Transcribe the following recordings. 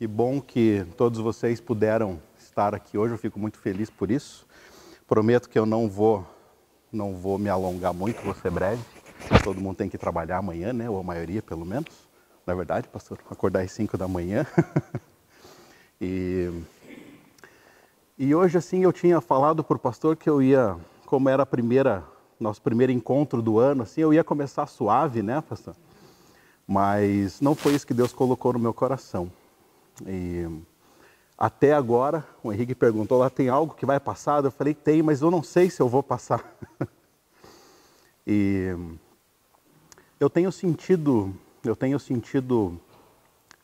Que bom que todos vocês puderam estar aqui hoje, eu fico muito feliz por isso. Prometo que eu não vou me alongar muito, vou ser breve. Todo mundo tem que trabalhar amanhã, né? Ou a maioria, pelo menos. Na verdade, pastor, acordar às 5 da manhã. E hoje, assim, eu tinha falado para o pastor que eu ia, como era nosso primeiro encontro do ano, assim, eu ia começar suave, né, pastor? Mas não foi isso que Deus colocou no meu coração. E até agora, o Henrique perguntou, lá tem algo que vai passar? Eu falei, tem, mas eu não sei se eu vou passar. E eu tenho sentido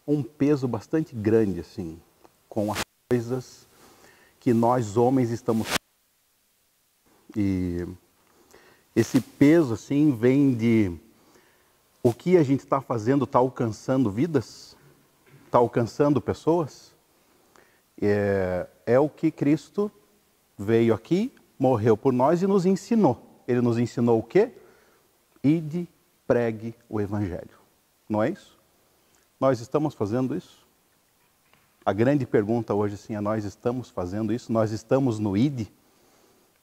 um peso bastante grande, assim, com as coisas que nós homens estamos. E esse peso, assim, vem de o que a gente está fazendo, está alcançando vidas, está alcançando pessoas. É o que Cristo veio aqui, morreu por nós e nos ensinou. Ele nos ensinou o quê? Ide, pregue o Evangelho. Não é isso? Nós estamos fazendo isso? A grande pergunta hoje, assim, é: nós estamos fazendo isso? Nós estamos no ide?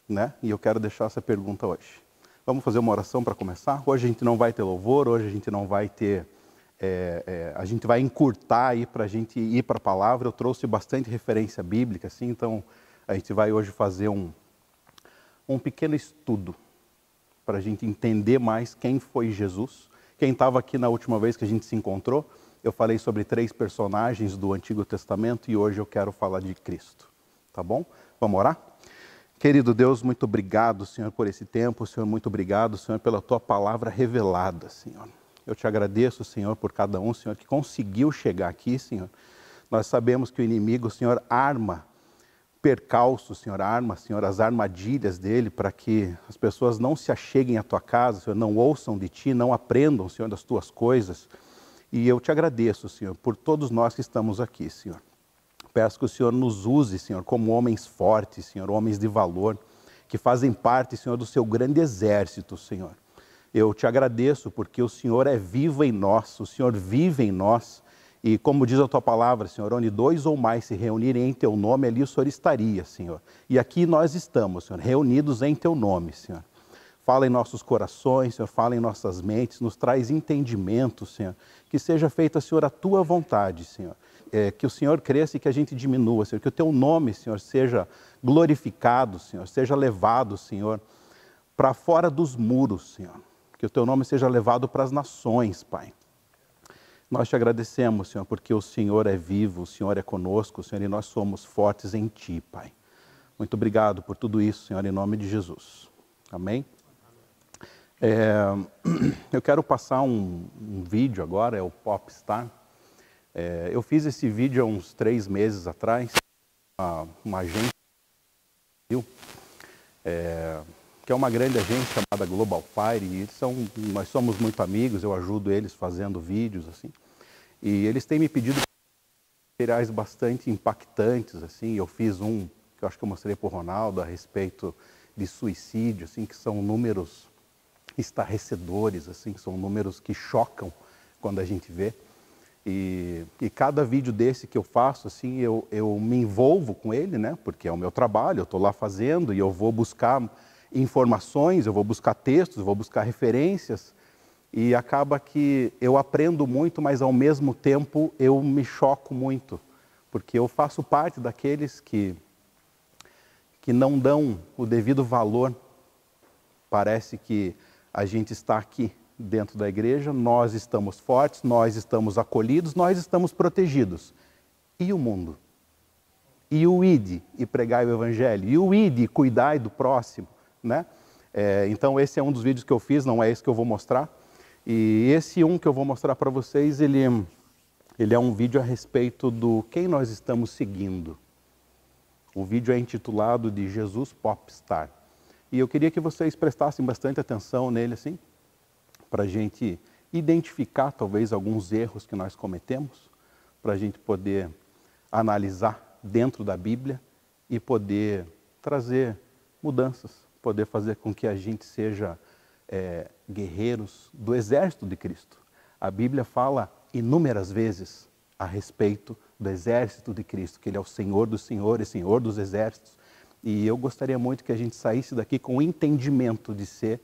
Né? E eu quero deixar essa pergunta hoje. Vamos fazer uma oração para começar? Hoje a gente não vai ter louvor, hoje a gente não vai ter... a gente vai encurtar aí para a gente ir para a palavra. Eu trouxe bastante referência bíblica, assim, então a gente vai hoje fazer um pequeno estudo para a gente entender mais quem foi Jesus. Quem estava aqui na última vez que a gente se encontrou, eu falei sobre 3 personagens do Antigo Testamento e hoje eu quero falar de Cristo. Tá bom? Vamos orar? Querido Deus, muito obrigado, Senhor, por esse tempo. Senhor, muito obrigado, Senhor, pela Tua palavra revelada, Senhor. Eu te agradeço, Senhor, por cada um, Senhor, que conseguiu chegar aqui, Senhor. Nós sabemos que o inimigo, Senhor, arma percalços, Senhor, Senhor, as armadilhas dele para que as pessoas não se acheguem à Tua casa, Senhor, não ouçam de Ti, não aprendam, Senhor, das Tuas coisas. E eu te agradeço, Senhor, por todos nós que estamos aqui, Senhor. Peço que o Senhor nos use, Senhor, como homens fortes, Senhor, homens de valor, que fazem parte, Senhor, do Seu grande exército, Senhor. Eu te agradeço porque o Senhor é vivo em nós, o Senhor vive em nós. E como diz a Tua palavra, Senhor, onde 2 ou mais se reunirem em Teu nome, ali o Senhor estaria, Senhor. E aqui nós estamos, Senhor, reunidos em Teu nome, Senhor. Fala em nossos corações, Senhor, fala em nossas mentes, nos traz entendimento, Senhor. Que seja feita, Senhor, a Tua vontade, Senhor. Que o Senhor cresça e que a gente diminua, Senhor. Que o Teu nome, Senhor, seja glorificado, Senhor. Seja levado, Senhor, para fora dos muros, Senhor. Que o Teu nome seja levado para as nações, Pai. Nós te agradecemos, Senhor, porque o Senhor é vivo, o Senhor é conosco, Senhor, e nós somos fortes em Ti, Pai. Muito obrigado por tudo isso, Senhor, em nome de Jesus. Amém? Eu quero passar um vídeo agora, é o Popstar. Eu fiz esse vídeo há uns 3 meses atrás, uma agência, que é uma grande agência chamada Global Fire, e nós somos muito amigos, eu ajudo eles fazendo vídeos, assim, e eles têm me pedido materiais bastante impactantes, assim. Eu fiz um, que eu acho que eu mostrei para o Ronaldo, a respeito de suicídio, assim, que são números estarrecedores, assim, são números que chocam quando a gente vê. E cada vídeo desse que eu faço, assim, eu me envolvo com ele, né? Porque é o meu trabalho, eu estou lá fazendo e eu vou buscar informações, eu vou buscar textos, eu vou buscar referências e acaba que eu aprendo muito, mas ao mesmo tempo eu me choco muito, porque eu faço parte daqueles que não dão o devido valor. Parece que a gente está aqui dentro da igreja, nós estamos fortes, nós estamos acolhidos, nós estamos protegidos. E o mundo? E o ide e pregai o evangelho? E o ide e cuidai do próximo? Né? Então esse é um dos vídeos que eu fiz, não é esse que eu vou mostrar. E esse que eu vou mostrar para vocês, ele é um vídeo a respeito do quem nós estamos seguindo. O vídeo é intitulado de Jesus Popstar. E eu queria que vocês prestassem bastante atenção nele, assim, para a gente identificar talvez alguns erros que nós cometemos, para a gente poder analisar dentro da Bíblia e poder trazer mudanças, poder fazer com que a gente seja guerreiros do exército de Cristo. A Bíblia fala inúmeras vezes a respeito do exército de Cristo, que Ele é o Senhor dos senhores, Senhor dos exércitos. E eu gostaria muito que a gente saísse daqui com o entendimento de ser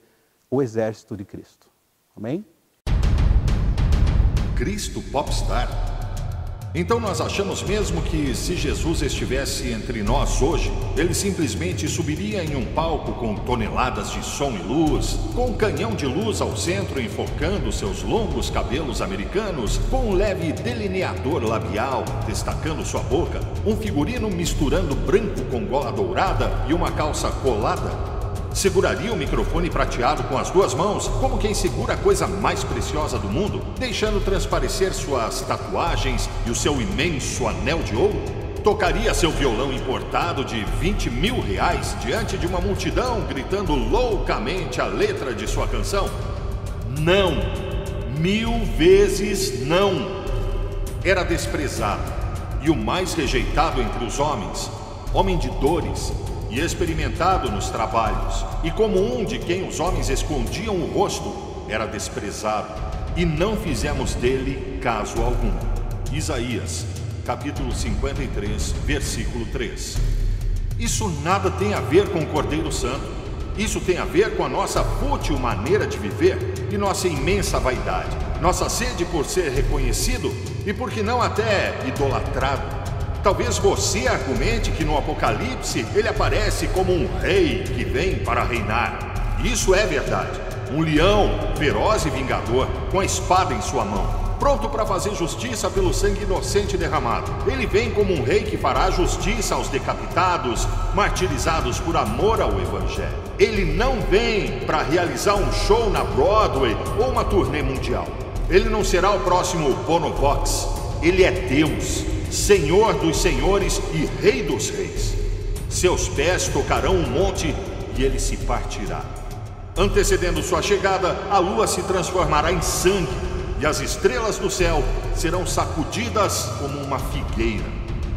o exército de Cristo. Amém? Cristo Popstar? Então nós achamos mesmo que se Jesus estivesse entre nós hoje, ele simplesmente subiria em um palco com toneladas de som e luz, com um canhão de luz ao centro enfocando seus longos cabelos americanos, com um leve delineador labial destacando sua boca, um figurino misturando branco com gola dourada e uma calça colada? Seguraria o microfone prateado com as duas mãos, como quem segura a coisa mais preciosa do mundo, deixando transparecer suas tatuagens e o seu imenso anel de ouro? Tocaria seu violão importado de 20 mil reais diante de uma multidão, gritando loucamente a letra de sua canção? Não! 1000 vezes não! Era desprezado e o mais rejeitado entre os homens, homem de dores, e experimentado nos trabalhos, e como um de quem os homens escondiam o rosto, era desprezado, e não fizemos dele caso algum. Isaías, capítulo 53, versículo 3. Isso nada tem a ver com o Cordeiro Santo. Isso tem a ver com a nossa fútil maneira de viver e nossa imensa vaidade, nossa sede por ser reconhecido e, por que não, até idolatrado. Talvez você argumente que no Apocalipse ele aparece como um rei que vem para reinar. Isso é verdade. Um leão feroz e vingador, com a espada em sua mão, pronto para fazer justiça pelo sangue inocente derramado. Ele vem como um rei que fará justiça aos decapitados, martirizados por amor ao Evangelho. Ele não vem para realizar um show na Broadway ou uma turnê mundial. Ele não será o próximo Bono Vox. Ele é Deus, Senhor dos senhores e Rei dos reis. Seus pés tocarão um monte e ele se partirá. Antecedendo sua chegada, a lua se transformará em sangue e as estrelas do céu serão sacudidas como uma figueira.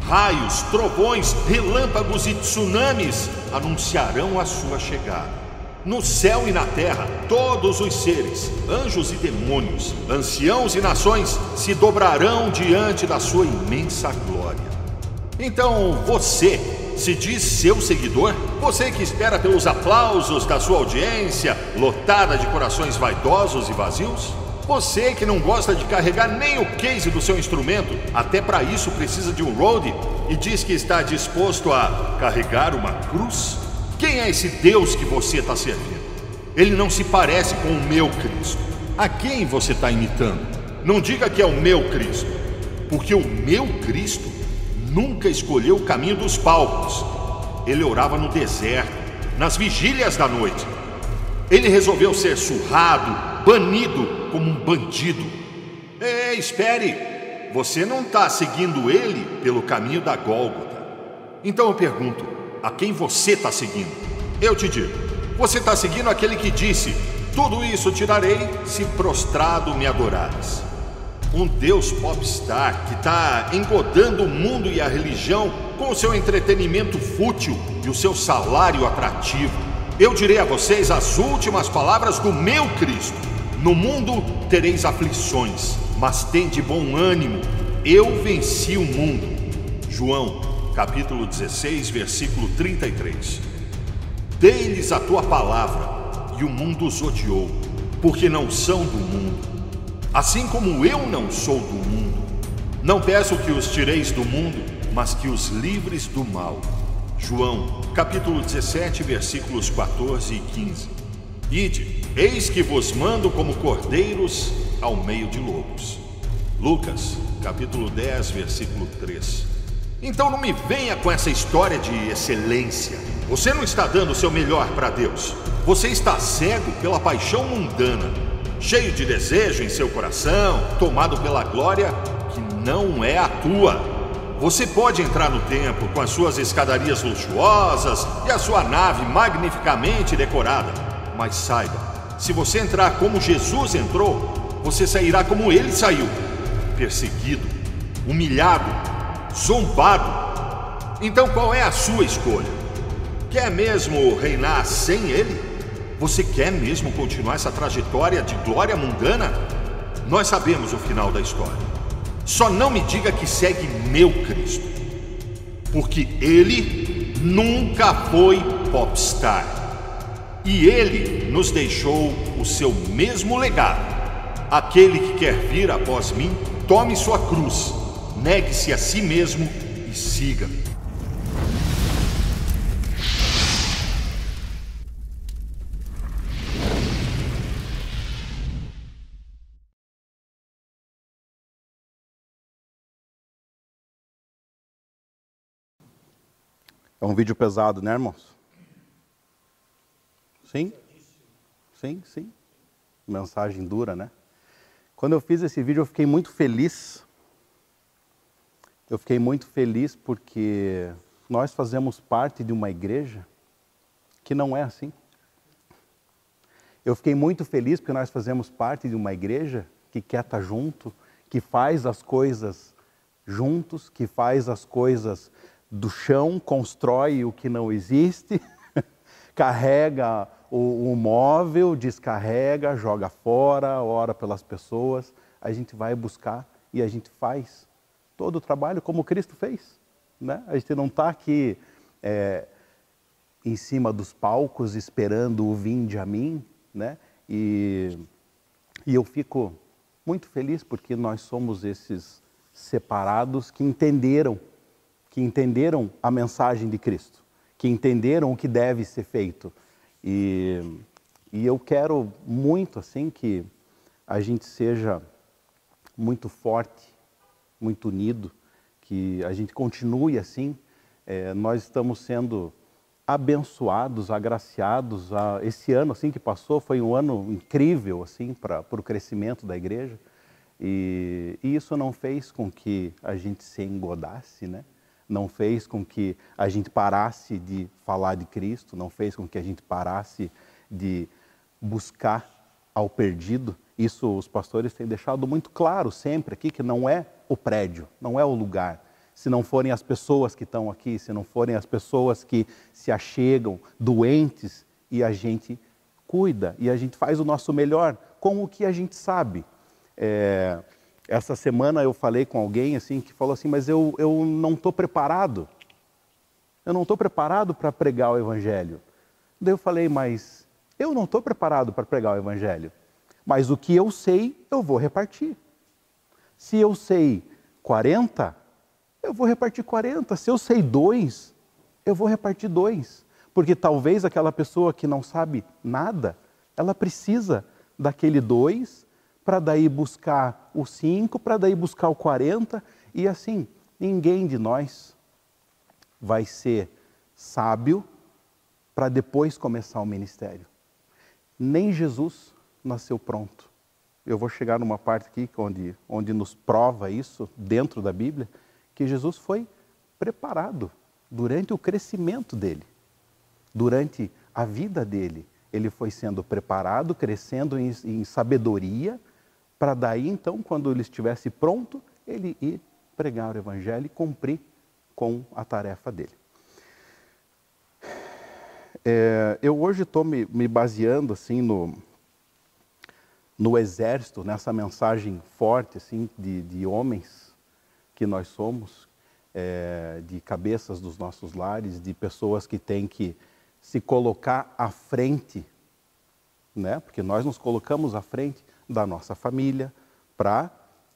Raios, trovões, relâmpagos e tsunamis anunciarão a sua chegada. No céu e na terra, todos os seres, anjos e demônios, anciãos e nações, se dobrarão diante da sua imensa glória. Então você se diz seu seguidor? Você que espera pelos aplausos da sua audiência, lotada de corações vaidosos e vazios? Você que não gosta de carregar nem o case do seu instrumento, até para isso precisa de um roadie, e diz que está disposto a carregar uma cruz? Quem é esse Deus que você está servindo? Ele não se parece com o meu Cristo. A quem você está imitando? Não diga que é o meu Cristo, porque o meu Cristo nunca escolheu o caminho dos palcos. Ele orava no deserto, nas vigílias da noite. Ele resolveu ser surrado, banido como um bandido. Ei, espere! Você não está seguindo ele pelo caminho da Gólgota. Então eu pergunto, a quem você está seguindo? Eu te digo, você está seguindo aquele que disse: tudo isso tirarei se prostrado me adorares. Um Deus popstar que está engodando o mundo e a religião com o seu entretenimento fútil e o seu salário atrativo. Eu direi a vocês as últimas palavras do meu Cristo: no mundo tereis aflições, mas tende bom ânimo, eu venci o mundo. João capítulo 16, versículo 33. Dei-lhes a tua palavra, e o mundo os odiou, porque não são do mundo, assim como eu não sou do mundo. Não peço que os tireis do mundo, mas que os livres do mal. João, capítulo 17, versículos 14 e 15. Ide, eis que vos mando como cordeiros ao meio de lobos. Lucas, capítulo 10, versículo 3. Então não me venha com essa história de excelência. Você não está dando o seu melhor para Deus. Você está cego pela paixão mundana, cheio de desejo em seu coração, tomado pela glória que não é a tua. Você pode entrar no templo com as suas escadarias luxuosas e a sua nave magnificamente decorada, mas saiba, se você entrar como Jesus entrou, você sairá como ele saiu, perseguido, humilhado, zombado. Então qual é a sua escolha? Quer mesmo reinar sem ele? Você quer mesmo continuar essa trajetória de glória mundana? Nós sabemos o final da história. Só não me diga que segue meu Cristo, porque ele nunca foi popstar. E ele nos deixou o seu mesmo legado. Aquele que quer vir após mim, tome sua cruz, negue-se a si mesmo e siga-me. É um vídeo pesado, né, irmãos? Sim? Sim, sim. Mensagem dura, né? Quando eu fiz esse vídeo, eu fiquei muito feliz. Eu fiquei muito feliz porque nós fazemos parte de uma igreja que não é assim. Eu fiquei muito feliz porque nós fazemos parte de uma igreja que quer estar junto, que faz as coisas juntos, que faz as coisas do chão, constrói o que não existe, carrega o móvel, descarrega, joga fora, ora pelas pessoas. A gente vai buscar e a gente faz todo o trabalho como Cristo fez, né? A gente não está aqui em cima dos palcos esperando o vinde a mim, né? E eu fico muito feliz porque nós somos esses separados que entenderam a mensagem de Cristo, que entenderam o que deve ser feito. E eu quero muito assim que a gente seja muito forte, muito unido, que a gente continue assim. Nós estamos sendo abençoados, agraciados. Esse ano assim que passou foi um ano incrível assim para o crescimento da igreja. E isso não fez com que a gente se engodasse, né? Não fez com que a gente parasse de falar de Cristo, não fez com que a gente parasse de buscar ao perdido. Isso os pastores têm deixado muito claro sempre aqui, que não é o prédio, não é o lugar. Se não forem as pessoas que estão aqui, se não forem as pessoas que se achegam doentes, e a gente cuida, e a gente faz o nosso melhor com o que a gente sabe. Essa semana eu falei com alguém assim que falou assim, mas eu não estou preparado. Eu não estou preparado para pregar o Evangelho. Daí eu falei, mas eu não estou preparado para pregar o Evangelho. Mas o que eu sei, eu vou repartir. Se eu sei 40, eu vou repartir 40. Se eu sei 2, eu vou repartir 2. Porque talvez aquela pessoa que não sabe nada, ela precisa daquele 2, para daí buscar o 5, para daí buscar o 40, e assim, ninguém de nós vai ser sábio para depois começar o ministério. Nem Jesus nasceu pronto. Eu vou chegar numa parte aqui onde nos prova isso, dentro da Bíblia, que Jesus foi preparado durante o crescimento dele, durante a vida dele. Ele foi sendo preparado, crescendo em sabedoria, para daí, então, quando ele estivesse pronto, ele ir pregar o Evangelho e cumprir com a tarefa dele. Eu hoje estou me baseando assim, no exército, nessa mensagem forte assim, de homens que nós somos, de cabeças dos nossos lares, de pessoas que têm que se colocar à frente, né? Porque nós nos colocamos à frente da nossa família para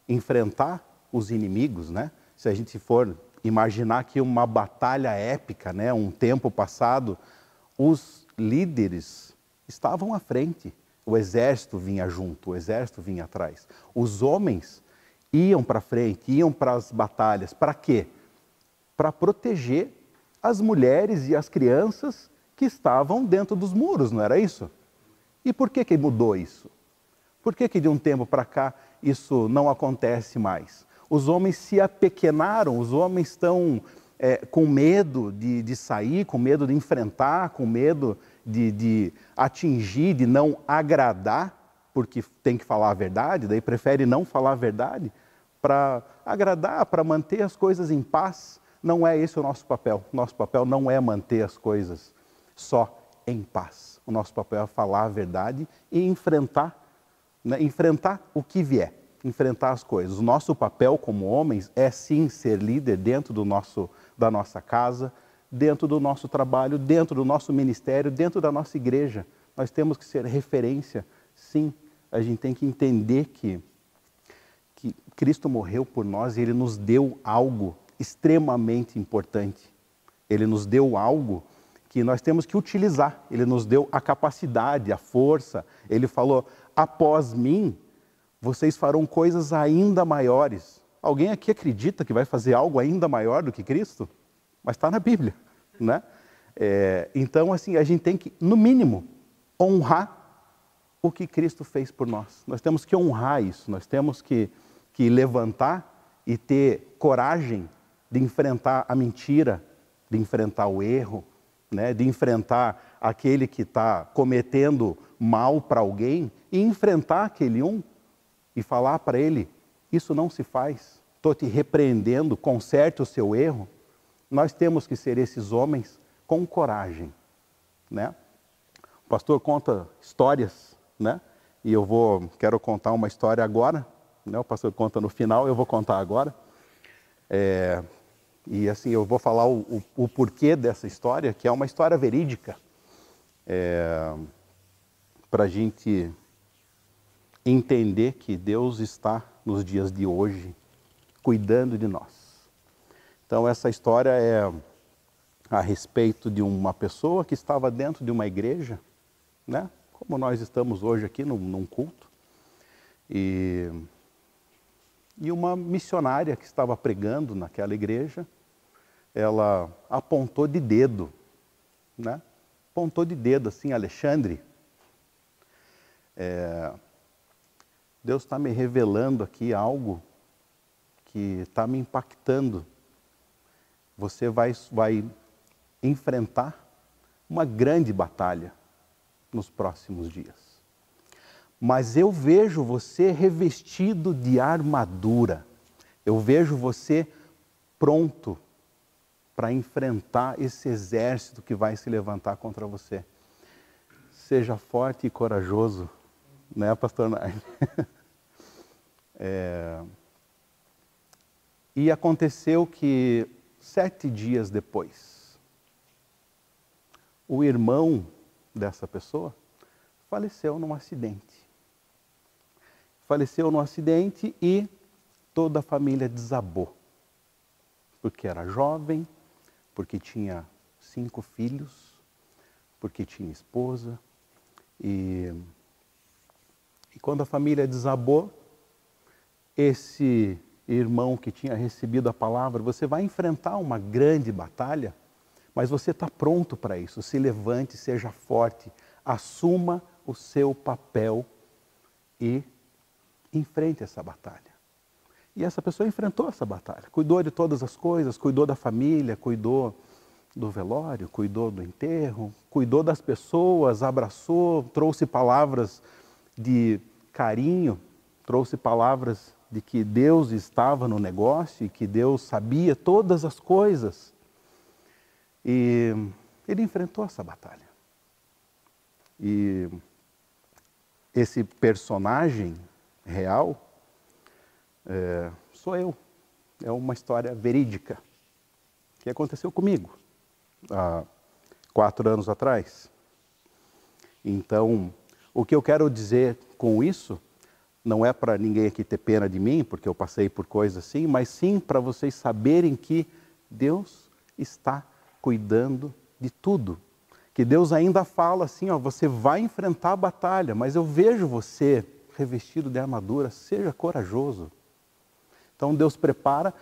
enfrentar os inimigos, né? Se a gente for imaginar que uma batalha épica, né, um tempo passado, os líderes estavam à frente, o exército vinha junto, o exército vinha atrás. Os homens iam para frente, iam para as batalhas. Para quê? Para proteger as mulheres e as crianças que estavam dentro dos muros, não era isso? E por que mudou isso? Por que de um tempo para cá isso não acontece mais? Os homens se apequenaram, os homens estão com medo de sair, com medo de enfrentar, com medo de atingir, de não agradar, porque tem que falar a verdade, daí prefere não falar a verdade para agradar, para manter as coisas em paz. Não é esse o nosso papel. Nosso papel não é manter as coisas só em paz. O nosso papel é falar a verdade e enfrentar, né, enfrentar o que vier. enfrentar as coisas. O nosso papel como homens é sim ser líder dentro da nossa casa, dentro do nosso trabalho, dentro do nosso ministério, dentro da nossa igreja. Nós temos que ser referência, sim. A gente tem que entender que Cristo morreu por nós e Ele nos deu algo extremamente importante. Ele nos deu algo que nós temos que utilizar. Ele nos deu a capacidade, a força. Ele falou, após mim, vocês farão coisas ainda maiores. Alguém aqui acredita que vai fazer algo ainda maior do que Cristo? Mas está na Bíblia, né? Então, assim, a gente tem que, no mínimo, honrar o que Cristo fez por nós. Nós temos que honrar isso, nós temos que levantar e ter coragem de enfrentar a mentira, de enfrentar o erro, né? De enfrentar aquele que está cometendo mal para alguém e enfrentar aquele e falar para ele, isso não se faz, estou te repreendendo, conserte o seu erro. Nós temos que ser esses homens com coragem, né? O pastor conta histórias, né? E quero contar uma história agora, né? O pastor conta no final, eu vou contar agora. E assim, eu vou falar o porquê dessa história, que é uma história verídica, para a gente entender que Deus está nos dias de hoje cuidando de nós. Então essa história é a respeito de uma pessoa que estava dentro de uma igreja, né? Como nós estamos hoje aqui num culto, e uma missionária que estava pregando naquela igreja, ela apontou de dedo, né? Apontou de dedo assim, Alexandre, Deus está me revelando aqui algo que está me impactando. Você vai enfrentar uma grande batalha nos próximos dias. Mas eu vejo você revestido de armadura. Eu vejo você pronto para enfrentar esse exército que vai se levantar contra você. Seja forte e corajoso, né, pastor Nardi? E aconteceu que 7 dias depois, o irmão dessa pessoa faleceu num acidente. Faleceu num acidente e toda a família desabou. Porque era jovem, porque tinha 5 filhos, porque tinha esposa. E quando a família desabou, esse irmão que tinha recebido a palavra, você vai enfrentar uma grande batalha, mas você está pronto para isso. Se levante, seja forte, assuma o seu papel e enfrente essa batalha. E essa pessoa enfrentou essa batalha, cuidou de todas as coisas, cuidou da família, cuidou do velório, cuidou do enterro, cuidou das pessoas, abraçou, trouxe palavras de carinho, trouxe palavras de que Deus estava no negócio e que Deus sabia todas as coisas. E ele enfrentou essa batalha. E esse personagem real sou eu. É uma história verídica que aconteceu comigo há 4 anos atrás. Então, o que eu quero dizer com isso não é para ninguém aqui ter pena de mim, porque eu passei por coisas assim, mas sim para vocês saberem que Deus está cuidando de tudo. Que Deus ainda fala assim, ó, você vai enfrentar a batalha, mas eu vejo você revestido de armadura, seja corajoso. Então Deus prepara,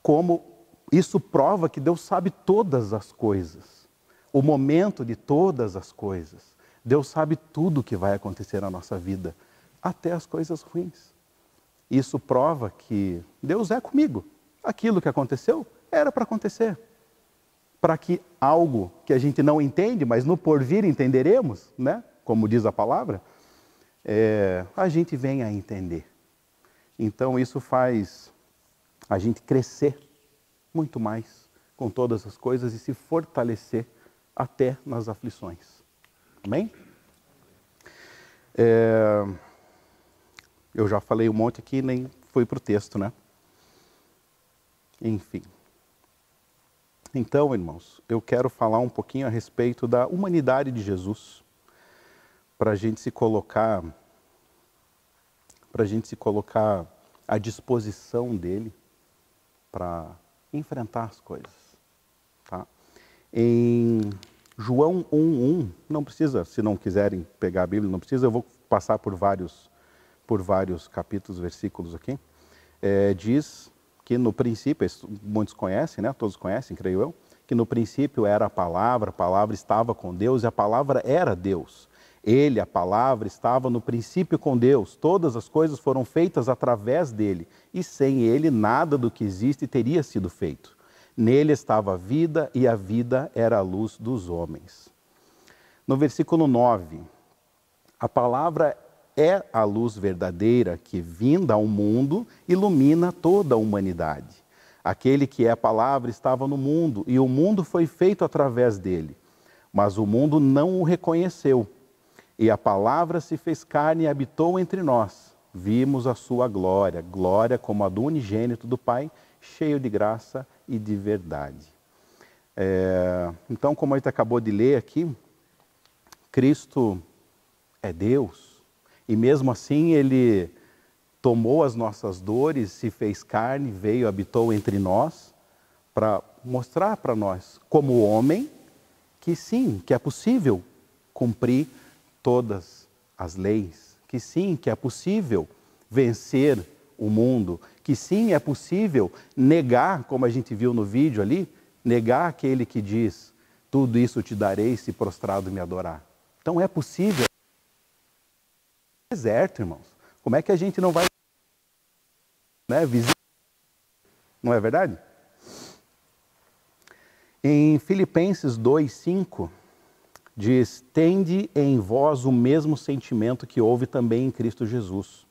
como isso prova que Deus sabe todas as coisas, o momento de todas as coisas. Deus sabe tudo o que vai acontecer na nossa vida, até as coisas ruins. Isso prova que Deus é comigo. Aquilo que aconteceu era para acontecer. Para que algo que a gente não entende, mas no porvir entenderemos, né? Como diz a palavra, a gente venha a entender. Então isso faz a gente crescer muito mais com todas as coisas e se fortalecer até nas aflições. Amém? Eu já falei um monte aqui, nem fui para o texto, né? Enfim. Então, irmãos, eu quero falar um pouquinho a respeito da humanidade de Jesus, para a gente se colocar à disposição dele para enfrentar as coisas, tá? Em João 1:1, não precisa, se não quiserem pegar a Bíblia, não precisa, eu vou passar por vários capítulos, versículos aqui. Diz que no princípio, muitos conhecem, né? Todos conhecem, creio eu, que no princípio era a palavra estava com Deus e a palavra era Deus. Ele, a palavra, estava no princípio com Deus. Todas as coisas foram feitas através dele. E sem ele, nada do que existe teria sido feito. Nele estava a vida e a vida era a luz dos homens. No versículo 9, a palavra é a luz verdadeira que, vinda ao mundo, ilumina toda a humanidade. Aquele que é a palavra estava no mundo e o mundo foi feito através dele. Mas o mundo não o reconheceu. E a palavra se fez carne e habitou entre nós. Vimos a sua glória, glória como a do unigênito do Pai, cheio de graça e de verdade. Então, como a gente acabou de ler aqui, Cristo é Deus. E mesmo assim, Ele tomou as nossas dores, se fez carne, veio, habitou entre nós, para mostrar para nós, como homem, que sim, que é possível cumprir todas as leis, que sim, que é possível vencer o mundo, que sim, é possível negar, como a gente viu no vídeo ali, negar aquele que diz, tudo isso te darei se prostrado me adorar. Então é possível. Deserto, irmãos. Como é que a gente não vai, né, visitar? Não é verdade? Em Filipenses 2:5, diz, tende em vós o mesmo sentimento que houve também em Cristo Jesus,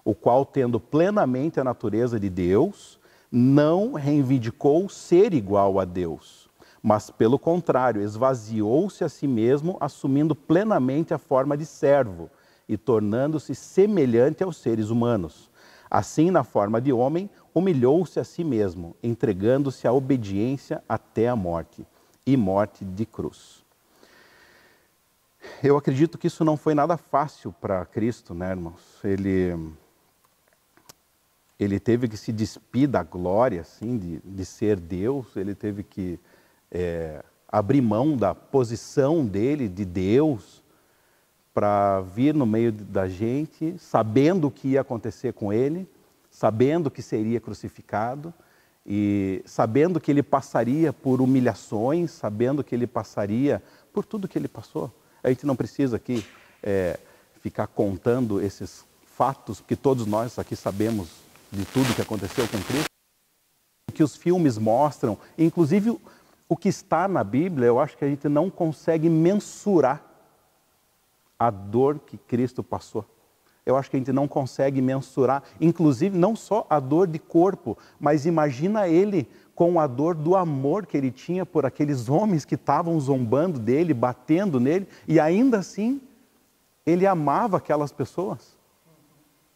o qual, tendo plenamente a natureza de Deus, não reivindicou ser igual a Deus, mas, pelo contrário, esvaziou-se a si mesmo, assumindo plenamente a forma de servo e tornando-se semelhante aos seres humanos. Assim, na forma de homem, humilhou-se a si mesmo, entregando-se à obediência até a morte, e morte de cruz. Eu acredito que isso não foi nada fácil para Cristo, né, irmãos? Ele teve que se despir da glória, assim, de ser Deus. Ele teve que abrir mão da posição dele, de Deus, para vir no meio da gente, sabendo o que ia acontecer com ele, sabendo que seria crucificado, e sabendo que ele passaria por humilhações, sabendo que ele passaria por tudo que ele passou. A gente não precisa aqui ficar contando esses fatos, porque todos nós aqui sabemos de tudo que aconteceu com Cristo. O que os filmes mostram, inclusive o que está na Bíblia, eu acho que a gente não consegue mensurar a dor que Cristo passou. Eu acho que a gente não consegue mensurar, inclusive não só a dor de corpo, mas imagina ele com a dor do amor que ele tinha por aqueles homens que estavam zombando dele, batendo nele, e ainda assim, ele amava aquelas pessoas.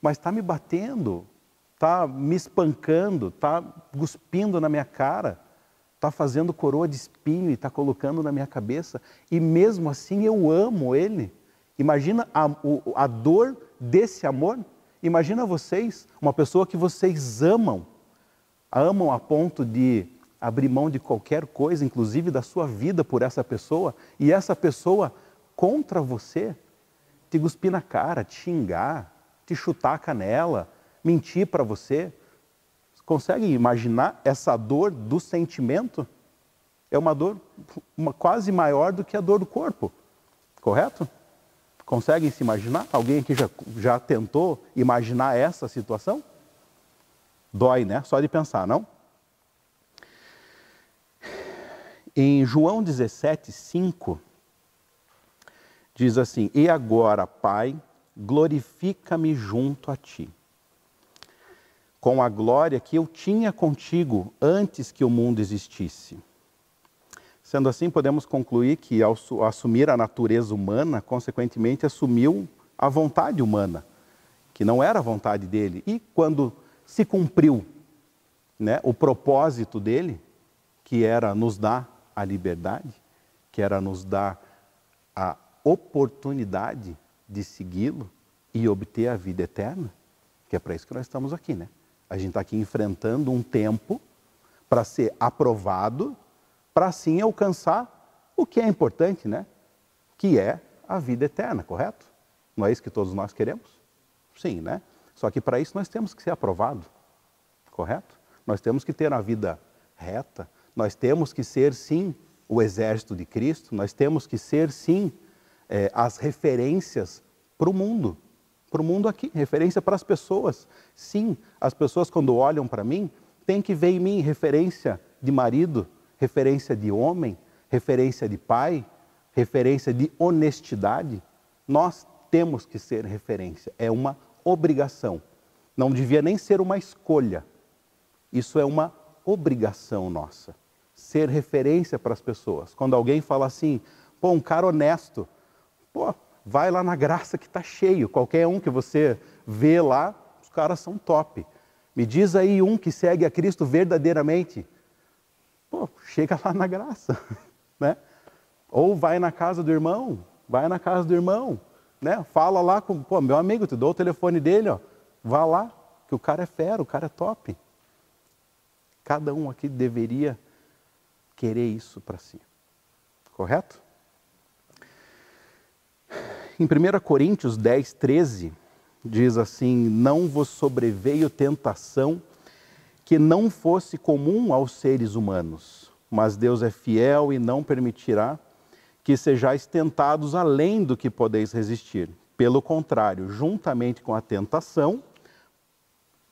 Mas está me batendo, está me espancando, está cuspindo na minha cara, está fazendo coroa de espinho e está colocando na minha cabeça, e mesmo assim eu amo ele. Imagina a dor desse amor. Imagina vocês, uma pessoa que vocês amam a ponto de abrir mão de qualquer coisa, inclusive da sua vida por essa pessoa, e essa pessoa contra você, te cuspir na cara, te xingar, te chutar a canela, mentir para você. Conseguem imaginar essa dor do sentimento? É uma dor quase maior do que a dor do corpo, correto? Conseguem se imaginar? Alguém aqui já tentou imaginar essa situação? Dói, né? Só de pensar, não? Em João 17:5, diz assim, e agora, Pai, glorifica-me junto a Ti, com a glória que eu tinha contigo antes que o mundo existisse. Sendo assim, podemos concluir que ao assumir a natureza humana, consequentemente assumiu a vontade humana, que não era a vontade dele. E quando se cumpriu, né, o propósito dele, que era nos dar a liberdade, que era nos dar a oportunidade de segui-lo e obter a vida eterna, que é para isso que nós estamos aqui, né? A gente está aqui enfrentando um tempo para ser aprovado, para assim alcançar o que é importante, né? Que é a vida eterna, correto? Não é isso que todos nós queremos? Sim, né? Só que para isso nós temos que ser aprovado, correto? Nós temos que ter a vida reta, nós temos que ser, sim, o exército de Cristo, nós temos que ser, sim, as referências para o mundo aqui, referência para as pessoas. Sim, as pessoas quando olham para mim, têm que ver em mim referência de marido, referência de homem, referência de pai, referência de honestidade. Nós temos que ser referência, é uma obrigação. Não devia nem ser uma escolha, isso é uma obrigação nossa. Ser referência para as pessoas. Quando alguém fala assim, pô, um cara honesto, pô, vai lá na Graça que está cheio, qualquer um que você vê lá, os caras são top. Me diz aí um que segue a Cristo verdadeiramente. Pô, chega lá na Graça, né? Ou vai na casa do irmão, né? Fala lá com, pô, meu amigo, te dou o telefone dele, ó. Vá lá, que o cara é fera, o cara é top. Cada um aqui deveria querer isso para si, correto? Em 1 Coríntios 10, 13, diz assim, não vos sobreveio tentação que não fosse comum aos seres humanos, mas Deus é fiel e não permitirá que sejais tentados além do que podeis resistir. Pelo contrário, juntamente com a tentação,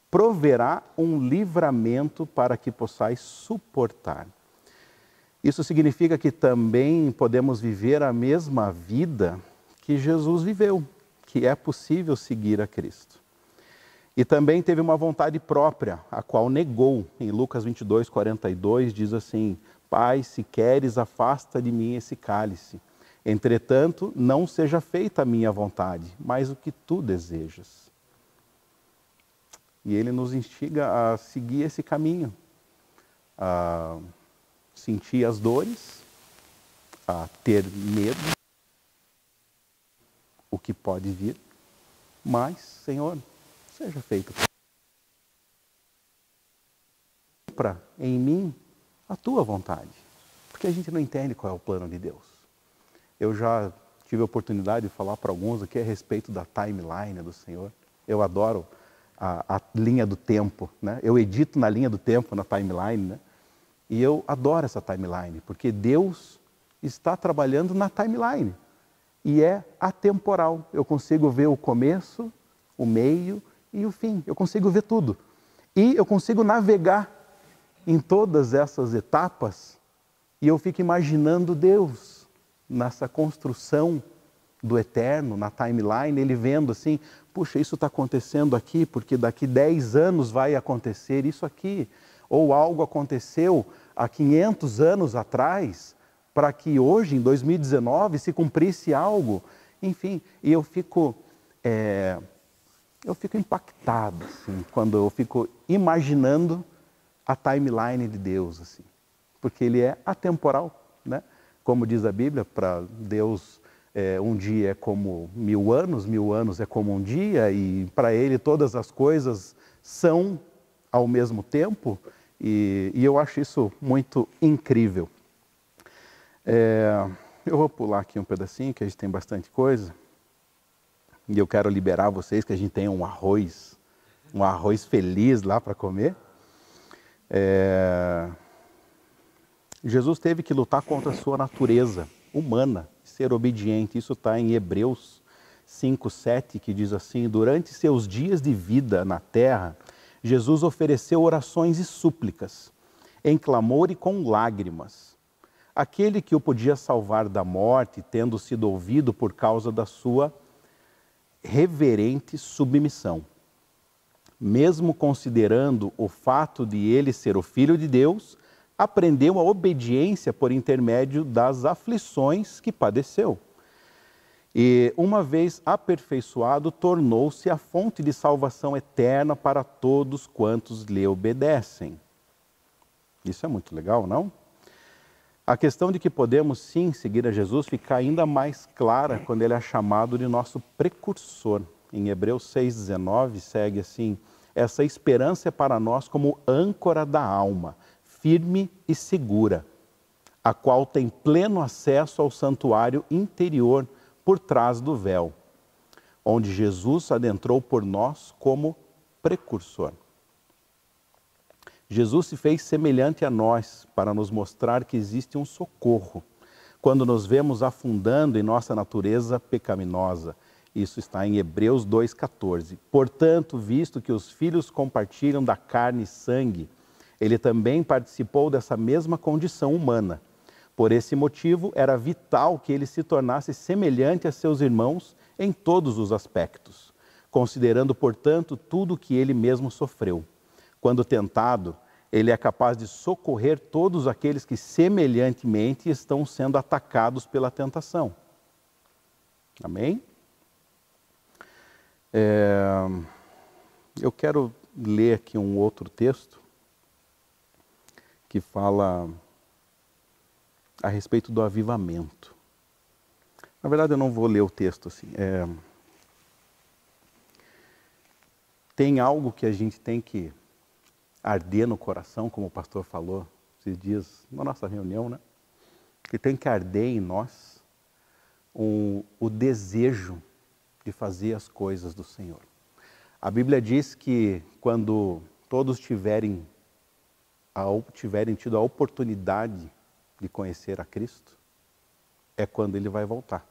proverá um livramento para que possais suportar. Isso significa que também podemos viver a mesma vida que Jesus viveu, que é possível seguir a Cristo. E também teve uma vontade própria, a qual negou. Em Lucas 22, 42, diz assim, Pai, se queres, afasta de mim esse cálice. Entretanto, não seja feita a minha vontade, mas o que tu desejas. E ele nos instiga a seguir esse caminho, a sentir as dores, a ter medo, o que pode vir, mas, Senhor, seja feito. Cumpra em mim a tua vontade, porque a gente não entende qual é o plano de Deus. Eu já tive a oportunidade de falar para alguns aqui a respeito da timeline do Senhor. Eu adoro a linha do tempo, né? Eu edito na linha do tempo, na timeline, né? E eu adoro essa timeline, porque Deus está trabalhando na timeline. E é atemporal. Eu consigo ver o começo, o meio e o fim. Eu consigo ver tudo. E eu consigo navegar em todas essas etapas e eu fico imaginando Deus nessa construção do eterno, na timeline, ele vendo assim, puxa, isso está acontecendo aqui porque daqui 10 anos vai acontecer isso aqui. Ou algo aconteceu há 500 anos atrás, para que hoje, em 2019, se cumprisse algo. Enfim, e eu fico impactado, assim, quando eu fico imaginando a timeline de Deus, assim, porque ele é atemporal, né? Como diz a Bíblia, para Deus um dia é como 1000 anos é como um dia, e para ele todas as coisas são ao mesmo tempo, e eu acho isso muito incrível. Eu vou pular aqui um pedacinho, que a gente tem bastante coisa, e eu quero liberar vocês que a gente tem um arroz feliz lá para comer. Jesus teve que lutar contra a sua natureza humana, ser obediente. Isso está em Hebreus 5:7, que diz assim, durante seus dias de vida na terra, Jesus ofereceu orações e súplicas, em clamor e com lágrimas. Aquele que o podia salvar da morte, tendo sido ouvido por causa da sua reverente submissão. Mesmo considerando o fato de ele ser o Filho de Deus, aprendeu a obediência por intermédio das aflições que padeceu. E uma vez aperfeiçoado, tornou-se a fonte de salvação eterna para todos quantos lhe obedecem. Isso é muito legal, não? A questão de que podemos sim seguir a Jesus fica ainda mais clara quando ele é chamado de nosso precursor. Em Hebreus 6,19 segue assim: essa esperança é para nós como âncora da alma, firme e segura, a qual tem pleno acesso ao santuário interior por trás do véu, onde Jesus adentrou por nós como precursor. Jesus se fez semelhante a nós para nos mostrar que existe um socorro quando nos vemos afundando em nossa natureza pecaminosa. Isso está em Hebreus 2,14. Portanto, visto que os filhos compartilham da carne e sangue, ele também participou dessa mesma condição humana. Por esse motivo, era vital que ele se tornasse semelhante a seus irmãos em todos os aspectos, considerando, portanto, tudo o que ele mesmo sofreu. Quando tentado, ele é capaz de socorrer todos aqueles que semelhantemente estão sendo atacados pela tentação. Amém? Eu quero ler aqui um outro texto que fala a respeito do avivamento. Na verdade, eu não vou ler o texto assim. Tem algo que a gente tem que arder no coração, como o pastor falou esses dias na nossa reunião, né? Que tem que arder em nós o desejo de fazer as coisas do Senhor. A Bíblia diz que quando todos tiverem tido a oportunidade de conhecer a Cristo, é quando Ele vai voltar.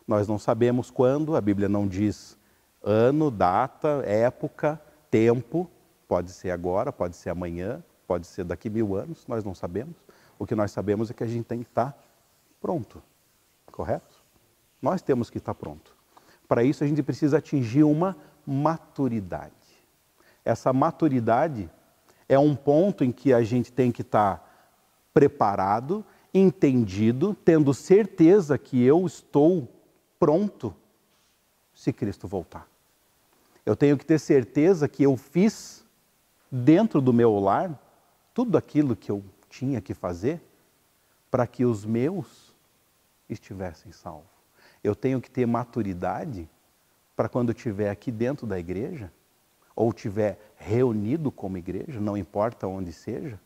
Nós não sabemos quando, a Bíblia não diz ano, data, época, tempo. Pode ser agora, pode ser amanhã, pode ser daqui 1000 anos, nós não sabemos. O que nós sabemos é que a gente tem que estar pronto, correto? Nós temos que estar pronto. Para isso a gente precisa atingir uma maturidade. Essa maturidade é um ponto em que a gente tem que estar preparado, entendido, tendo certeza que eu estou pronto se Cristo voltar. Eu tenho que ter certeza que eu fiz dentro do meu lar tudo aquilo que eu tinha que fazer para que os meus estivessem salvos. Eu tenho que ter maturidade para quando eu estiver aqui dentro da igreja, ou estiver reunido como igreja, não importa onde seja,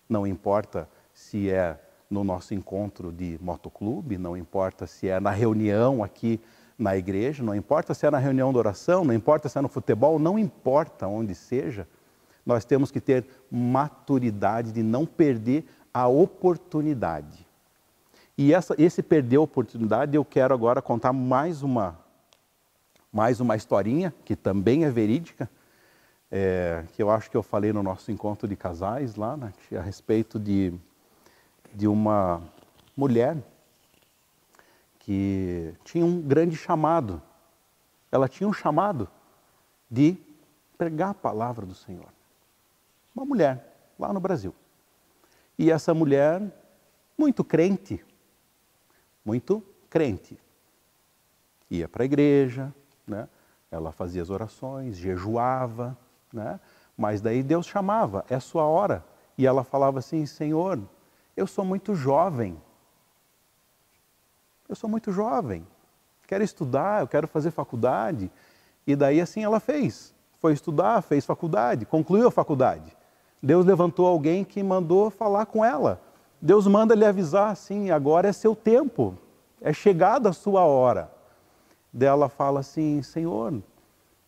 não importa se é no nosso encontro de motoclube, não importa se é na reunião aqui na igreja, não importa se é na reunião de oração, não importa se é no futebol, não importa onde seja, nós temos que ter maturidade de não perder a oportunidade. E esse perder a oportunidade, eu quero agora contar mais uma historinha, que também é verídica, que eu acho que eu falei no nosso encontro de casais lá, né, a respeito de uma mulher que tinha um grande chamado. Ela tinha um chamado de pregar a palavra do Senhor. Uma mulher, lá no Brasil. E essa mulher, muito crente, ia para a igreja, né? Ela fazia as orações, jejuava, né? Mas daí Deus chamava, é sua hora. E ela falava assim: Senhor, eu sou muito jovem. Quero estudar, eu quero fazer faculdade. E daí assim ela fez. Foi estudar, fez faculdade, concluiu a faculdade. Deus levantou alguém que mandou falar com ela. Deus manda lhe avisar assim: agora é seu tempo, é chegada a sua hora. Daí ela fala assim: Senhor,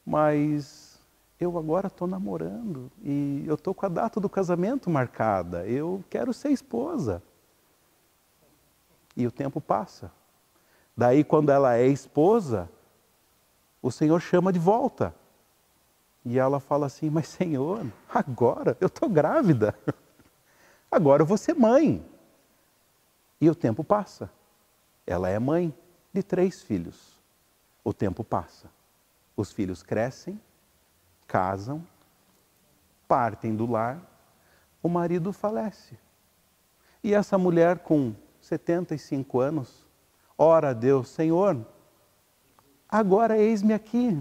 mas eu agora estou namorando e eu estou com a data do casamento marcada, eu quero ser esposa. E o tempo passa. Daí quando ela é esposa, o Senhor chama de volta. E ela fala assim: mas Senhor, agora eu estou grávida. Agora eu vou ser mãe. E o tempo passa. Ela é mãe de 3 filhos. O tempo passa. Os filhos crescem, casam, partem do lar, o marido falece. E essa mulher com 75 anos, ora a Deus: Senhor, agora eis-me aqui,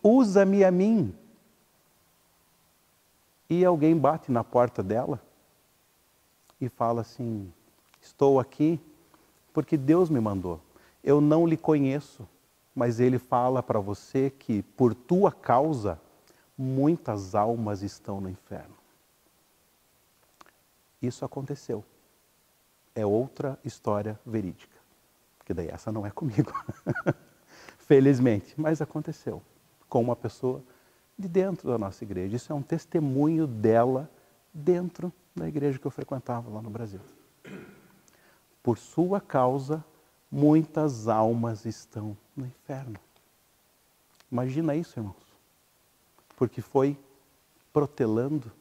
usa-me a mim. E alguém bate na porta dela e fala assim, estou aqui porque Deus me mandou. Eu não lhe conheço, mas Ele fala para você que por tua causa muitas almas estão no inferno. Isso aconteceu. É outra história verídica. Porque daí essa não é comigo. Felizmente. Mas aconteceu. Com uma pessoa de dentro da nossa igreja. Isso é um testemunho dela dentro da igreja que eu frequentava lá no Brasil. Por sua causa, muitas almas estão no inferno. Imagina isso, irmãos. Porque foi protelando,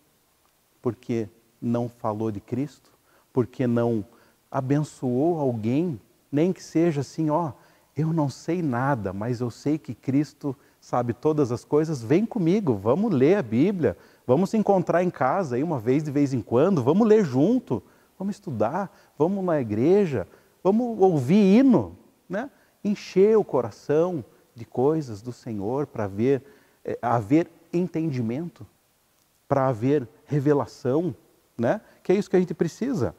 porque não falou de Cristo, porque não abençoou alguém, nem que seja assim, ó, eu não sei nada, mas eu sei que Cristo sabe todas as coisas, vem comigo, vamos ler a Bíblia, vamos se encontrar em casa aí uma vez de vez em quando, vamos ler junto, vamos estudar, vamos na igreja, vamos ouvir hino, né? Encher o coração de coisas do Senhor para haver entendimento, para haver revelação, né? Que é isso que a gente precisa.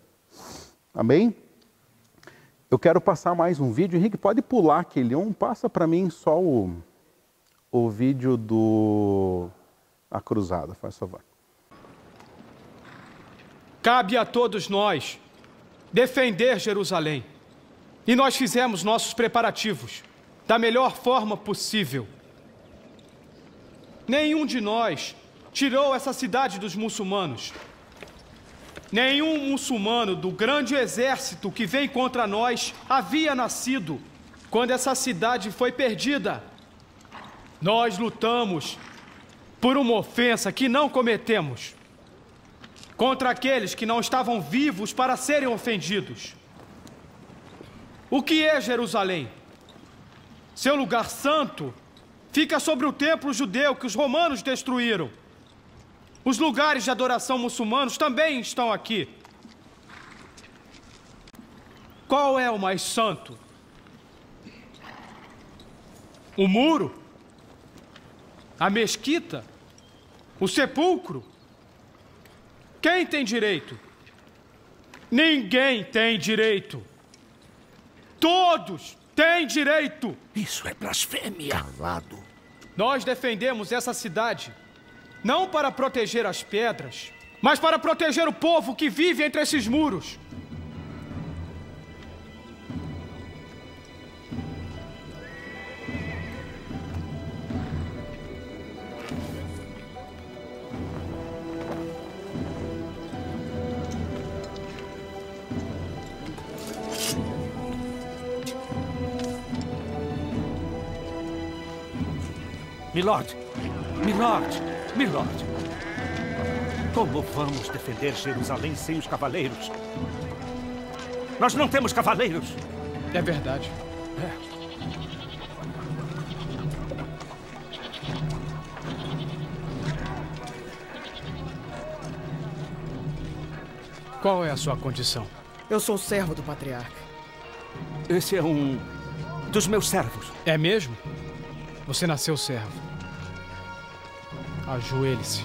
Amém? Eu quero passar mais um vídeo. Henrique, pode pular aquele um, passa para mim só o vídeo a cruzada, faz favor. Cabe a todos nós defender Jerusalém. E nós fizemos nossos preparativos da melhor forma possível. Nenhum de nós tirou essa cidade dos muçulmanos. Nenhum muçulmano do grande exército que vem contra nós havia nascido quando essa cidade foi perdida. Nós lutamos por uma ofensa que não cometemos, contra aqueles que não estavam vivos para serem ofendidos. O que é Jerusalém? Seu lugar santo fica sobre o templo judeu que os romanos destruíram. Os lugares de adoração muçulmanos também estão aqui. Qual é o mais santo? O muro? A mesquita? O sepulcro? Quem tem direito? Ninguém tem direito. Todos têm direito. Isso é blasfêmia. Calado. Nós defendemos essa cidade não para proteger as pedras, mas para proteger o povo que vive entre esses muros. Milord! Milord! Milord! Como vamos defender Jerusalém sem os cavaleiros? Nós não temos cavaleiros! É verdade. Qual é a sua condição? Eu sou servo do patriarca. Esse é um dos meus servos. É mesmo? Você nasceu servo. Ajoelhe-se.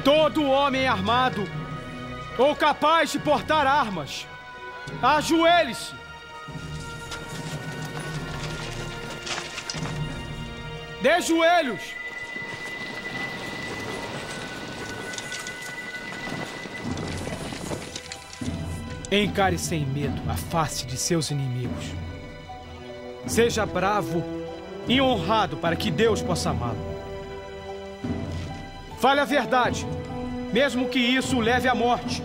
Todo homem armado ou capaz de portar armas, ajoelhe-se. Dê joelhos. Encare sem medo a face de seus inimigos. Seja bravo e honrado para que Deus possa amá-lo. Fale a verdade, mesmo que isso o leve à morte.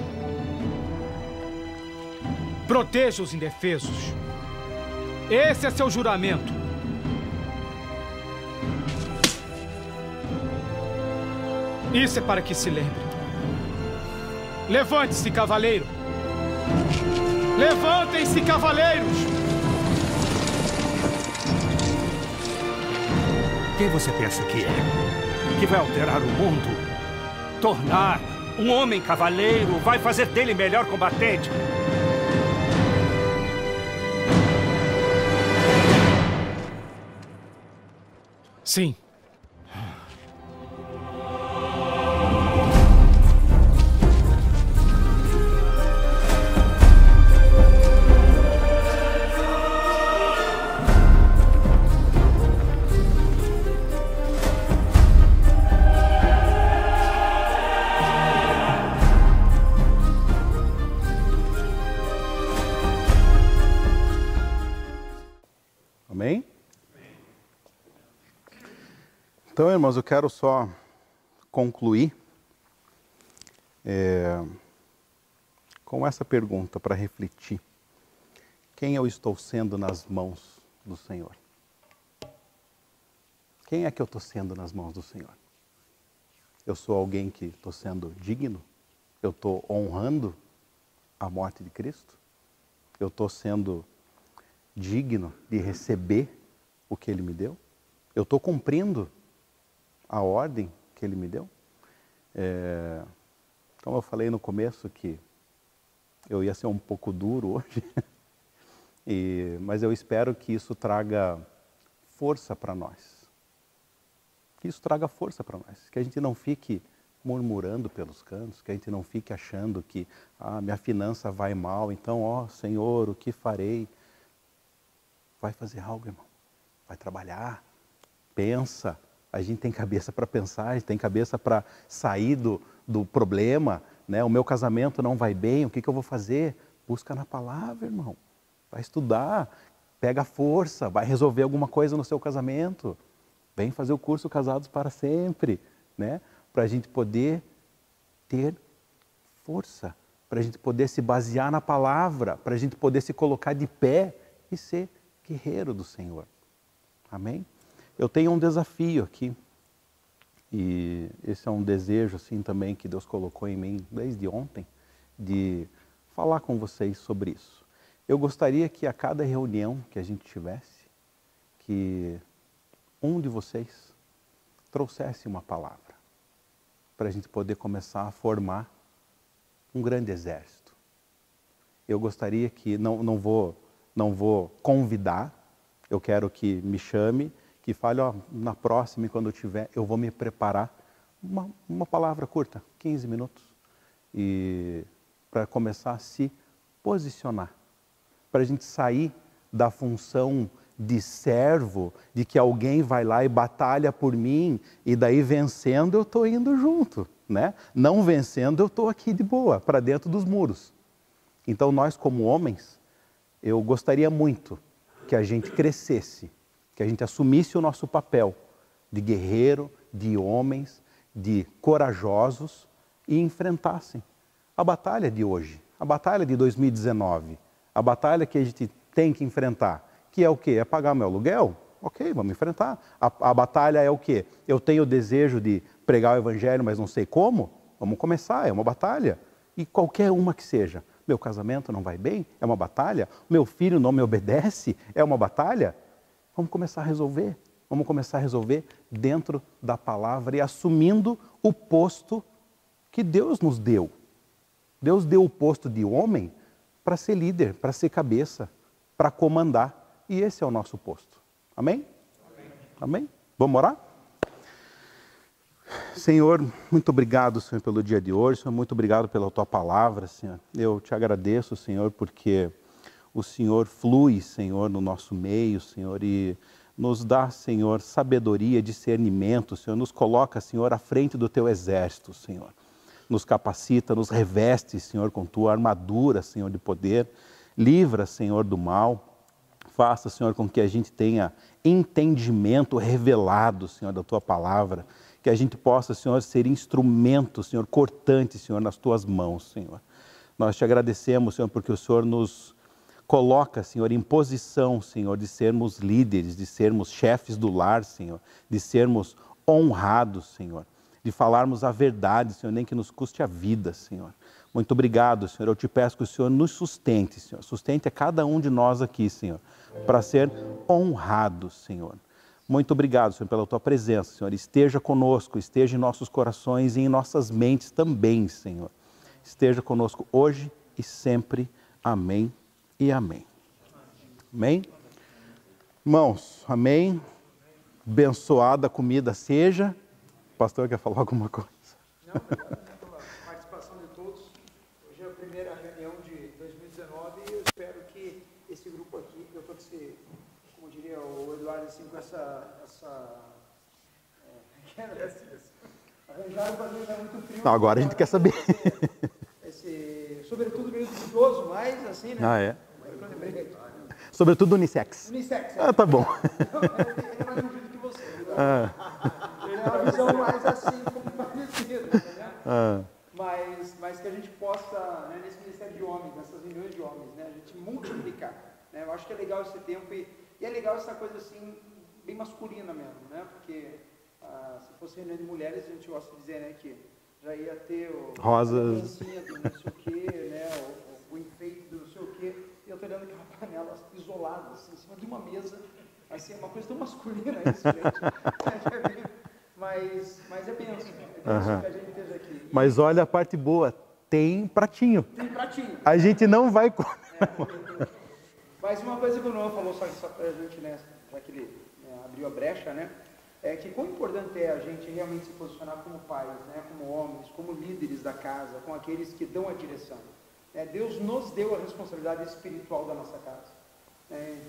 Proteja os indefesos. Esse é seu juramento. Isso é para que se lembre. Levante-se, cavaleiro. Levantem-se, cavaleiros! Quem você pensa que é? Que vai alterar o mundo? Tornar um homem cavaleiro? Vai fazer dele melhor combatente? Sim. Amém? Então, irmãos, eu quero só concluir com essa pergunta para refletir. Quem eu estou sendo nas mãos do Senhor? Quem é que eu estou sendo nas mãos do Senhor? Eu sou alguém que estou sendo digno? Eu estou honrando a morte de Cristo? Eu estou sendo digno de receber o que Ele me deu? Eu estou cumprindo a ordem que Ele me deu? Como eu falei no começo que eu ia ser um pouco duro hoje, mas eu espero que isso traga força para nós. Que isso traga força para nós. Que a gente não fique murmurando pelos cantos, que a gente não fique achando que minha finança vai mal, então, ó Senhor, o que farei? Vai fazer algo, irmão. Vai trabalhar, pensa. A gente tem cabeça para pensar, a gente tem cabeça para sair do problema, né? O meu casamento não vai bem, o que eu vou fazer? Busca na palavra, irmão. Vai estudar, pega força, vai resolver alguma coisa no seu casamento. Vem fazer o curso Casados para Sempre, né? Para a gente poder ter força, para a gente poder se basear na palavra, para a gente poder se colocar de pé e ser guerreiro do Senhor. Amém? Eu tenho um desafio aqui, e esse é um desejo assim também que Deus colocou em mim desde ontem, de falar com vocês sobre isso. Eu gostaria que a cada reunião que a gente tivesse, que um de vocês trouxesse uma palavra, para a gente poder começar a formar um grande exército. Eu gostaria que, não vou convidar, eu quero que me chame, que fale, na próxima, quando eu tiver, eu vou me preparar uma palavra curta, 15 minutos, e para começar a se posicionar, para a gente sair da função de servo, de que alguém vai lá e batalha por mim, e daí vencendo eu estou indo junto, né? Não vencendo eu estou aqui de boa, para dentro dos muros. Então nós como homens, eu gostaria muito que a gente crescesse, que a gente assumisse o nosso papel de guerreiro, de homens, de corajosos e enfrentassem a batalha de hoje, a batalha de 2019, a batalha que a gente tem que enfrentar, que é o quê? É pagar meu aluguel? Ok, vamos enfrentar. A batalha é o quê? Eu tenho o desejo de pregar o evangelho, mas não sei como? Vamos começar, é uma batalha. E qualquer uma que seja. Meu casamento não vai bem? É uma batalha? Meu filho não me obedece? É uma batalha? Vamos começar a resolver. Vamos começar a resolver dentro da palavra e assumindo o posto que Deus nos deu. Deus deu o posto de homem para ser líder, para ser cabeça, para comandar. E esse é o nosso posto. Amém? Amém? Amém? Vamos orar? Senhor, muito obrigado, Senhor, pelo dia de hoje. Senhor, muito obrigado pela Tua palavra, Senhor. Eu te agradeço, Senhor, porque o Senhor flui, Senhor, no nosso meio, Senhor, e nos dá, Senhor, sabedoria, discernimento, Senhor. Nos coloca, Senhor, à frente do Teu exército, Senhor. Nos capacita, nos reveste, Senhor, com Tua armadura, Senhor, de poder. Livra, Senhor, do mal. Faça, Senhor, com que a gente tenha entendimento revelado, Senhor, da Tua palavra. Que a gente possa, Senhor, ser instrumento, Senhor, cortante, Senhor, nas Tuas mãos, Senhor. Nós te agradecemos, Senhor, porque o Senhor nos coloca, Senhor, em posição, Senhor, de sermos líderes, de sermos chefes do lar, Senhor, de sermos honrados, Senhor, de falarmos a verdade, Senhor, nem que nos custe a vida, Senhor. Muito obrigado, Senhor. Eu te peço que o Senhor nos sustente, Senhor. Sustente a cada um de nós aqui, Senhor, para ser honrados, Senhor. Muito obrigado, Senhor, pela Tua presença, Senhor. Esteja conosco, esteja em nossos corações e em nossas mentes também, Senhor. Esteja conosco hoje e sempre. Amém e amém. Amém? Irmãos, amém? Abençoada a comida seja. O pastor quer falar alguma coisa? Não, obrigado pela participação de todos. Hoje é a primeira reunião de 2019 e eu espero que esse grupo aqui, eu estou como diria o Eduardo, assim, com arranjaram para mim, é muito frio. Não, agora a gente quer saber. Sobretudo meio duvidoso, mas assim, né? Ah, é? Eu lembrei. Sobretudo unissex. Unissex. Ah, tá bom. Ele é mais ungido que você. Ele é uma visão mais assim, como parecida, né? Mas que a gente possa, né, nesse ministério de homens, nessas reuniões de homens, né, a gente multiplicar. Né? Eu acho que é legal esse tempo e é legal essa coisa assim, bem masculina mesmo, né? Porque se fosse reunião de mulheres, a gente gosta de dizer, né, que já ia ter rosas, a dancinha do não sei o quê, né, o enfeite do não sei o quê, e eu estou olhando aquela panela isolada, assim, em cima de uma mesa, assim, é uma coisa tão masculina isso, gente. Mas é bênção, que a gente esteja aqui. Mas olha a parte boa, tem pratinho. Tem pratinho. A gente não vai comer. Mas uma coisa que o Noah falou, só para a gente, né, já que ele abriu a brecha, né, é que quão importante é a gente realmente se posicionar como pais, né, como homens, como líderes da casa, com aqueles que dão a direção. Deus nos deu a responsabilidade espiritual da nossa casa.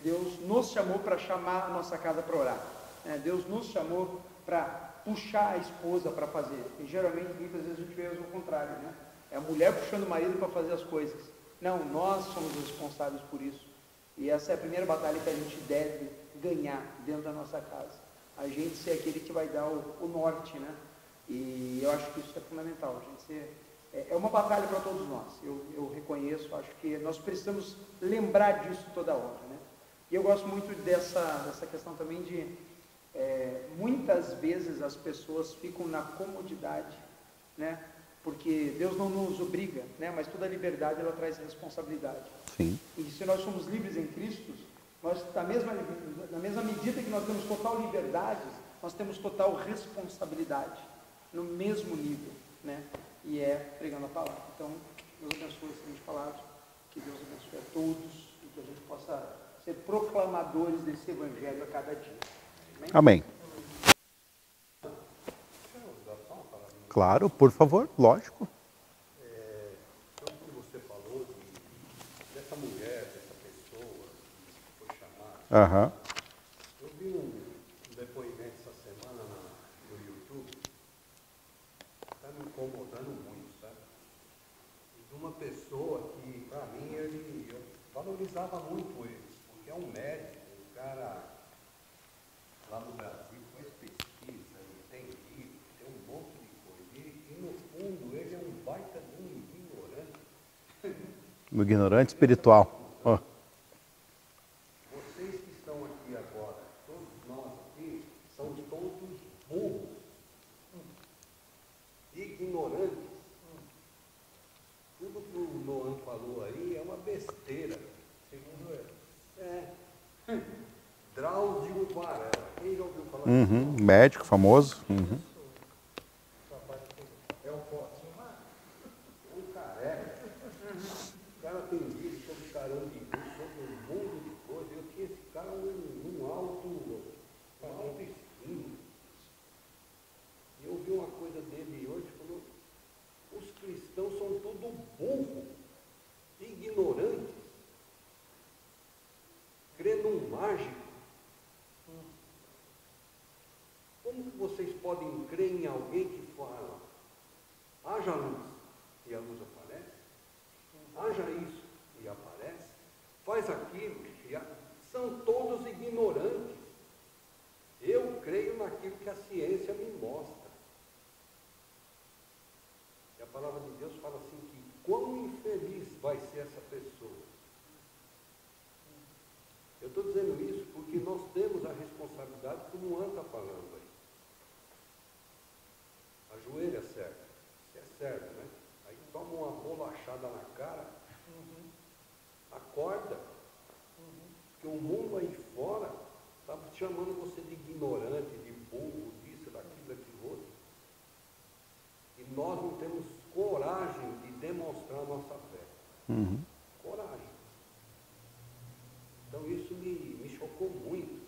Deus nos chamou para chamar a nossa casa para orar. Deus nos chamou para puxar a esposa para fazer. E geralmente, muitas vezes a gente vê o contrário, né? É a mulher puxando o marido para fazer as coisas. Não, nós somos os responsáveis por isso. E essa é a primeira batalha que a gente deve ganhar dentro da nossa casa. A gente ser aquele que vai dar o norte, né? E eu acho que isso é fundamental. A gente ser, é uma batalha para todos nós. Eu reconheço, acho que nós precisamos lembrar disso toda hora, né? E eu gosto muito dessa questão também de muitas vezes as pessoas ficam na comodidade, né? Porque Deus não nos obriga, né? Mas toda liberdade ela traz responsabilidade. Sim. E se nós somos livres em Cristo, nós, na mesma medida que nós temos total liberdade, nós temos total responsabilidade, no mesmo nível, né? E pregando a palavra. Então, Deus abençoe esse seguinte palavra, que Deus abençoe a todos, e que a gente possa ser proclamadores desse evangelho a cada dia. Amém. Claro, por favor, lógico. Então, o que você falou dessa mulher, dessa pessoa que foi chamada, eu vi um depoimento essa semana no YouTube, está me incomodando muito, sabe? De uma pessoa que, para mim, eu valorizava muito ele, porque é um médico, um cara lá no Brasil faz pesquisa, ele tem livro, tem um monte de coisa, e no fundo ele é um baita de um ignorante. Um ignorante espiritual. Vocês que estão aqui agora, todos nós aqui, são todos burros, ignorantes. Tudo que o Noan falou aí é uma besteira, segundo ele. Drauzio Varela, quem já ouviu falar disso? Médico famoso. É um potinho lá, é um careca. O cara tem livro sobre caranguejo, sobre um mundo de coisas. Eu tinha esse cara num alto estima. E eu vi uma coisa dele hoje, falou, os cristãos são todos burros, ignorantes, crê num mágico. Como que vocês podem crer em alguém que fala, haja luz e a luz aparece, haja isso e aparece, faz aquilo são todos ignorantes. Eu creio naquilo que a ciência me mostra. E a palavra de Deus fala assim que quão infeliz vai ser essa pessoa. Eu estou dizendo isso porque nós temos a responsabilidade, como o An está falando aí. Ajoelha certo, se é certo, né? Aí toma uma bolachada na cara, acorda, porque o mundo aí fora está chamando você de ignorante, de burro, disso, daquilo outro. E nós não temos coragem de demonstrar a nossa fé. Coragem. Então isso me chocou muito.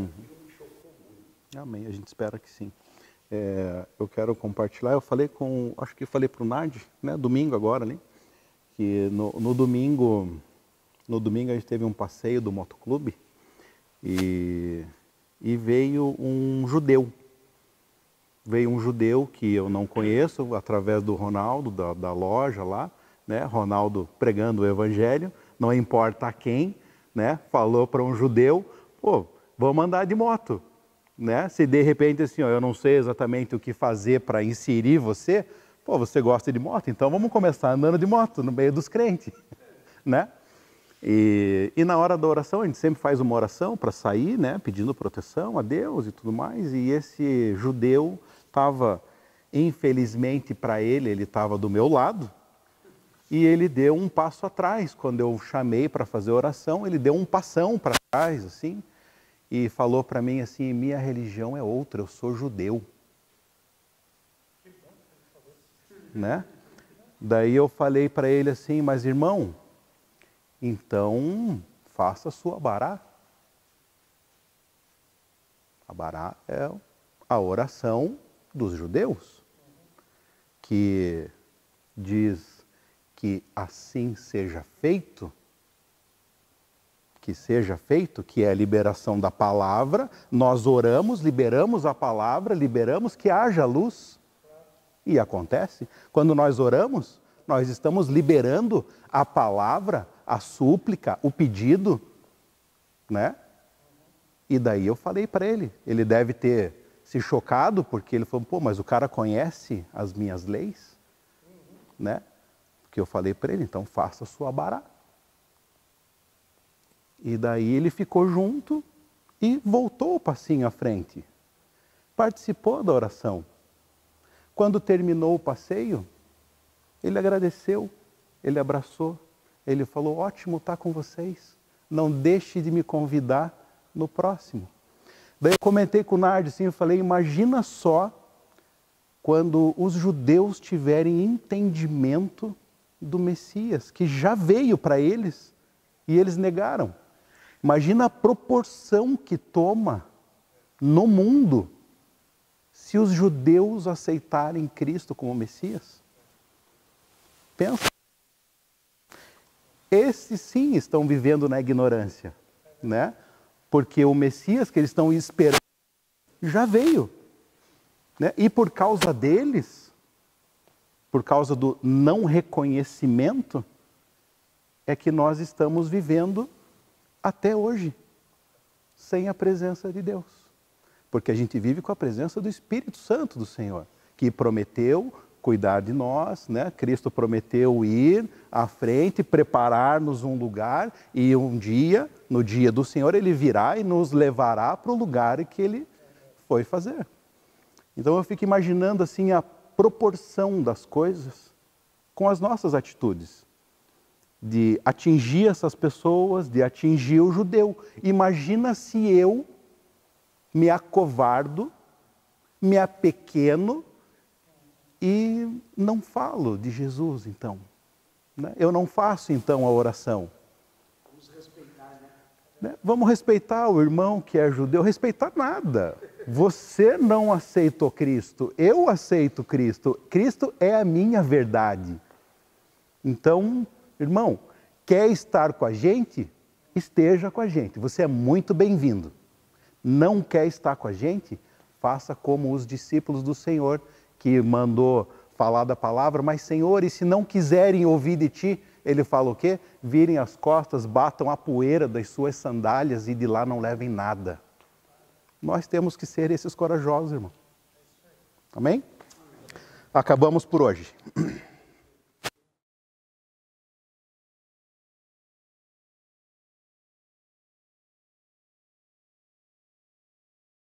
aquilo me chocou muito. Amém, a gente espera que sim. Eu quero compartilhar, acho que falei para o Nard, né, domingo agora, né, que no domingo a gente teve um passeio do motoclube e veio um judeu. Veio um judeu que eu não conheço, através do Ronaldo, da loja lá, né, Ronaldo pregando o evangelho, não importa a quem, né, falou para um judeu, pô, vamos andar de moto. Né? Se de repente assim, ó, eu não sei exatamente o que fazer para inserir você, pô, você gosta de moto, então vamos começar andando de moto no meio dos crentes, né? E na hora da oração, a gente sempre faz uma oração para sair, né, pedindo proteção a Deus e tudo mais, e esse judeu estava, infelizmente para ele estava do meu lado, e ele deu um passo atrás, quando eu chamei para fazer oração, ele deu um passão para trás, assim, e falou para mim assim, minha religião é outra, eu sou judeu. Né? Daí eu falei para ele assim, mas irmão, então faça a sua bará. A bará é a oração dos judeus, que diz que assim seja feito, que é a liberação da palavra, nós oramos, liberamos a palavra, liberamos que haja luz. E acontece, quando nós oramos, nós estamos liberando a palavra, a súplica, o pedido, né? E daí eu falei para ele deve ter se chocado, porque ele falou, pô, mas o cara conhece as minhas leis, né? Porque eu falei para ele, então faça a sua bará. E daí ele ficou junto e voltou o passinho à frente. Participou da oração. Quando terminou o passeio, ele agradeceu, ele abraçou, ele falou, ótimo estar com vocês, não deixe de me convidar no próximo. Daí eu comentei com o Nard, assim, eu falei, imagina só quando os judeus tiverem entendimento do Messias, que já veio para eles e eles negaram. Imagina a proporção que toma no mundo se os judeus aceitarem Cristo como Messias. Pensa. Esses sim estão vivendo na ignorância, né? Porque o Messias que eles estão esperando já veio, né? E por causa deles, por causa do não reconhecimento, é que nós estamos vivendo até hoje, sem a presença de Deus. Porque a gente vive com a presença do Espírito Santo do Senhor, que prometeu cuidar de nós, né? Cristo prometeu ir à frente, preparar-nos um lugar, e um dia, no dia do Senhor, Ele virá e nos levará para o lugar que Ele foi fazer. Então eu fico imaginando assim a proporção das coisas com as nossas atitudes, de atingir essas pessoas, de atingir o judeu. Imagina se eu me acovardo, me apequeno e não falo de Jesus, então. Né? Eu não faço, então, a oração. Vamos respeitar, né? Vamos respeitar o irmão que é judeu. Respeitar nada. Você não aceitou Cristo, eu aceito Cristo. Cristo é a minha verdade. Então, irmão, quer estar com a gente? Esteja com a gente. Você é muito bem-vindo. Não quer estar com a gente? Faça como os discípulos do Senhor, que mandou falar da palavra, mas Senhor, e se não quiserem ouvir de ti? Ele fala o quê? Virem as costas, batam a poeira das suas sandálias e de lá não levem nada. Nós temos que ser esses corajosos, irmão. Amém? Acabamos por hoje.